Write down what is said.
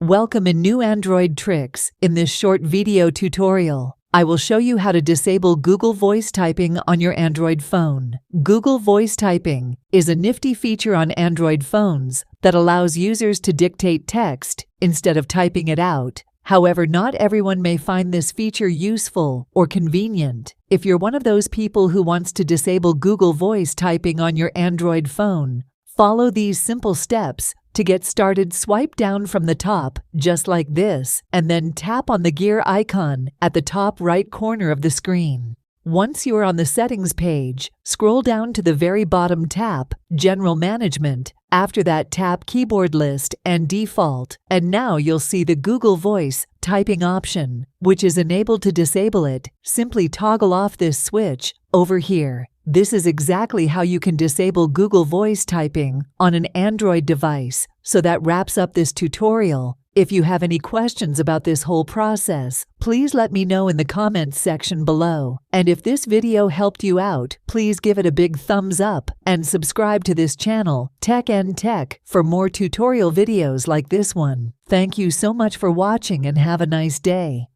Welcome in new Android tricks. In this short video tutorial, I will show you how to disable Google Voice Typing on your Android phone. Google Voice Typing is a nifty feature on Android phones that allows users to dictate text instead of typing it out. However, not everyone may find this feature useful or convenient. If you're one of those people who wants to disable Google Voice Typing on your Android phone, follow these simple steps. To get started, swipe down from the top, just like this, and then tap on the gear icon at the top right corner of the screen. Once you are on the settings page, scroll down to the very bottom, tap General Management. After that, tap Keyboard List and Default, and now you'll see the Google Voice Typing option, which is enabled. To disable it, simply toggle off this switch over here. This is exactly how you can disable Google Voice Typing on an Android device. So that wraps up this tutorial. If you have any questions about this whole process, please let me know in the comments section below. And if this video helped you out, please give it a big thumbs up and subscribe to this channel, Tech, for more tutorial videos like this one. Thank you so much for watching and have a nice day.